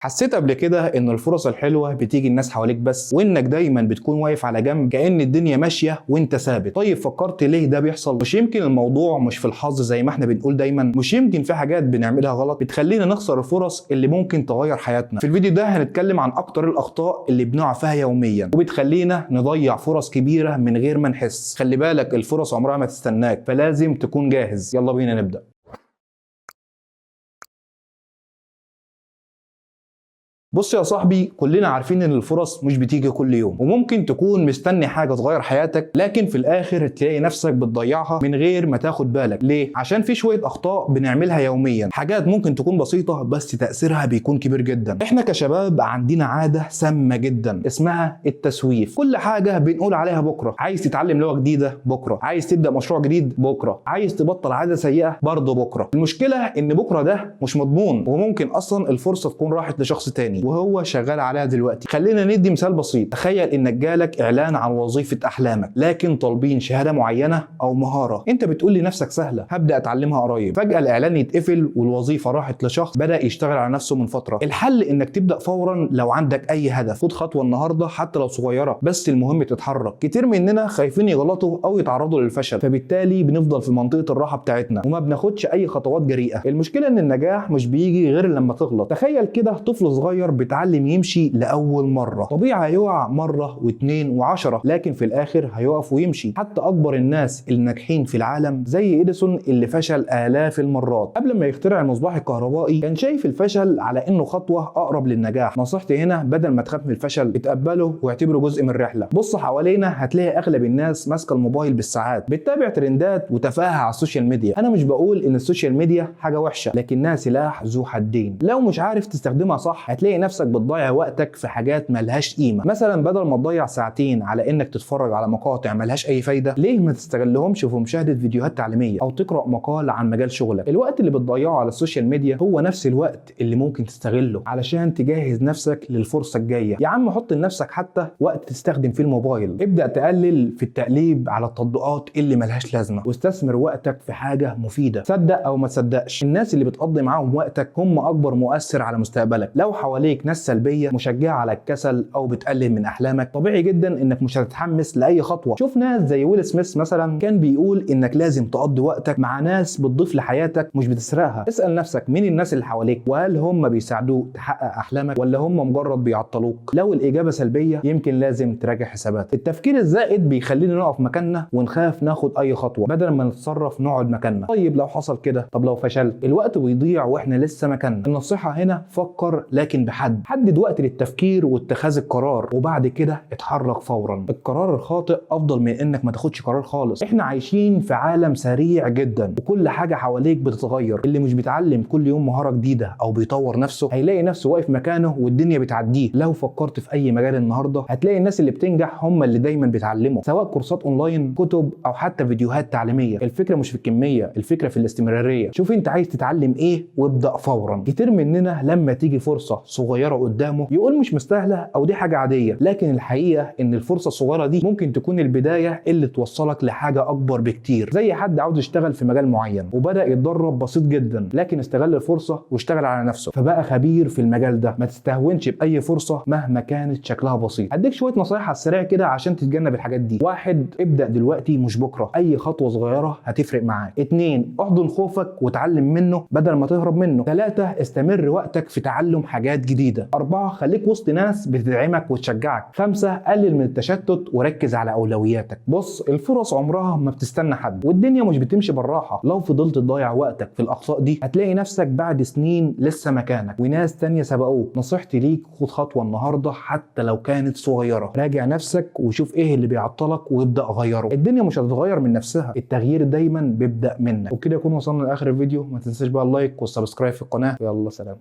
حسيت قبل كده ان الفرص الحلوه بتيجي الناس حواليك بس، وانك دايما بتكون واقف على جنب كأن الدنيا ماشيه وانت ثابت؟ طيب فكرت ليه ده بيحصل؟ مش يمكن الموضوع مش في الحظ زي ما احنا بنقول دايما؟ مش يمكن في حاجات بنعملها غلط بتخلينا نخسر الفرص اللي ممكن تغير حياتنا؟ في الفيديو ده هنتكلم عن اكتر الاخطاء اللي بنقع فيها يوميا وبتخلينا نضيع فرص كبيره من غير ما نحس. خلي بالك الفرص عمرها ما تستناك، فلازم تكون جاهز. يلا بينا نبدأ. بص يا صاحبي، كلنا عارفين ان الفرص مش بتيجي كل يوم، وممكن تكون مستني حاجه تغير حياتك لكن في الاخر تلاقي نفسك بتضيعها من غير ما تاخد بالك. ليه؟ عشان في شويه اخطاء بنعملها يوميا، حاجات ممكن تكون بسيطه بس تاثيرها بيكون كبير جدا. احنا كشباب عندنا عاده سامه جدا اسمها التسويف. كل حاجه بنقول عليها بكره. عايز تتعلم لغه جديده؟ بكره. عايز تبدا مشروع جديد؟ بكره. عايز تبطل عاده سيئه؟ برضه بكره. المشكله ان بكره ده مش مضمون، وممكن اصلا الفرصه تكون راحت لشخص تاني وهو شغال عليها دلوقتي. خلينا ندي مثال بسيط. تخيل انك جالك اعلان عن وظيفه احلامك لكن طالبين شهاده معينه او مهاره. انت بتقول لنفسك سهله، هبدا اتعلمها قريب. فجاه الاعلان يتقفل والوظيفه راحت لشخص بدا يشتغل على نفسه من فتره. الحل انك تبدا فورا. لو عندك اي هدف خد خطوه النهارده حتى لو صغيره، بس المهم تتحرك. كتير مننا خايفين يغلطوا او يتعرضوا للفشل، فبالتالي بنفضل في منطقه الراحه بتاعتنا وما بناخدش اي خطوات جريئه. المشكله ان النجاح مش بيجي غير لما تغلط. تخيل كده طفل صغير بيتعلم يمشي لاول مره، طبيعي هيقع مره واثنين وعشرة لكن في الاخر هيقف ويمشي. حتى اكبر الناس الناجحين في العالم زي اديسون اللي فشل الاف المرات قبل ما يخترع المصباح الكهربائي، كان شايف الفشل على انه خطوه اقرب للنجاح. نصيحتي هنا بدل ما تخاف من الفشل اتقبله واعتبره جزء من الرحله. بص حوالينا هتلاقي اغلب الناس ماسكه الموبايل بالساعات، بتتابع ترندات وتفاهه على السوشيال ميديا. انا مش بقول ان السوشيال ميديا حاجه وحشه، لكنها سلاح ذو حدين. لو مش عارف تستخدمها صح هتلاقي نفسك بتضيع وقتك في حاجات ملهاش قيمه. مثلا بدل ما تضيع ساعتين على انك تتفرج على مقاطع ملهاش اي فايده، ليه ما تستغلهمش في مشاهده فيديوهات تعليميه او تقرا مقال عن مجال شغلك؟ الوقت اللي بتضيعه على السوشيال ميديا هو نفس الوقت اللي ممكن تستغله علشان تجهز نفسك للفرصه الجايه. يا عم حط لنفسك حتى وقت تستخدم فيه الموبايل. ابدا تقلل في التقليب على التطبيقات اللي ملهاش لازمه، واستثمر وقتك في حاجه مفيده. صدق او ما تصدقش، الناس اللي بتقضي معاهم وقتك هم اكبر مؤثر على مستقبلك. لو حواليك ناس سلبيه مشجعه على الكسل او بتقلل من احلامك، طبيعي جدا انك مش هتتحمس لاي خطوه. شوف ناس زي ويل سميث مثلا، كان بيقول انك لازم تقضي وقتك مع ناس بتضيف لحياتك مش بتسرقها. اسال نفسك مين الناس اللي حواليك، وهل هم بيساعدوك تحقق احلامك ولا هم مجرد بيعطلوك؟ لو الاجابه سلبيه يمكن لازم تراجع حساباتك. التفكير الزائد بيخلينا نقف مكاننا ونخاف ناخد اي خطوه بدل ما نتصرف نقعد مكاننا. طيب لو حصل كده، طب لو فشلت؟ الوقت بيضيع واحنا لسه مكاننا. النصيحه هنا فكر لكن بحد. حدد وقت للتفكير واتخاذ القرار، وبعد كده اتحرك فورا. القرار الخاطئ افضل من انك ما تاخدش قرار خالص. احنا عايشين في عالم سريع جدا وكل حاجه حواليك بتتغير. اللي مش بيتعلم كل يوم مهاره جديده او بيطور نفسه هيلاقي نفسه واقف مكانه والدنيا بتعديه. لو فكرت في اي مجال النهارده هتلاقي الناس اللي بتنجح هم اللي دايما بيتعلموا، سواء كورسات اونلاين، كتب او حتى فيديوهات تعليميه. الفكره مش في الكميه، الفكره في الاستمراريه. شوف انت عايز تتعلم ايه وابدا فورا. كتير مننا لما تيجي فرصه صغيره قدامه يقول مش مستاهله او دي حاجه عاديه، لكن الحقيقه ان الفرصه الصغيره دي ممكن تكون البدايه اللي توصلك لحاجه اكبر بكتير. زي حد عاوز يشتغل في مجال معين وبدا يتدرب بسيط جدا، لكن استغل الفرصه واشتغل على نفسه فبقى خبير في المجال ده. ما تستهونش باي فرصه مهما كانت شكلها بسيط. هديك شويه نصايح على السريع كده عشان تتجنب الحاجات دي. 1. ابدا دلوقتي مش بكره. اي خطوه صغيره هتفرق معاك. 2. احضن خوفك وتعلم منه بدل ما تهرب منه. 3. استمر وقتك في تعلم حاجات جديده. 4. خليك وسط ناس بتدعمك وتشجعك. 5. قلل من التشتت وركز على اولوياتك. بص الفرص عمرها ما بتستنى حد، والدنيا مش بتمشي بالراحه. لو فضلت تضيع وقتك في الاخطاء دي هتلاقي نفسك بعد سنين لسه مكانك وناس تانية سبقوك. نصيحتي ليك خد خطوه النهارده حتى لو كانت صغيره. راجع نفسك وشوف ايه اللي بيعطلك وابدا غيره. الدنيا مش هتتغير من نفسها، التغيير دايما بيبدا منك. وبكده يكون وصلنا لاخر الفيديو. ما تنساش بقى اللايك والسبسكرايب في القناه. يلا سلام.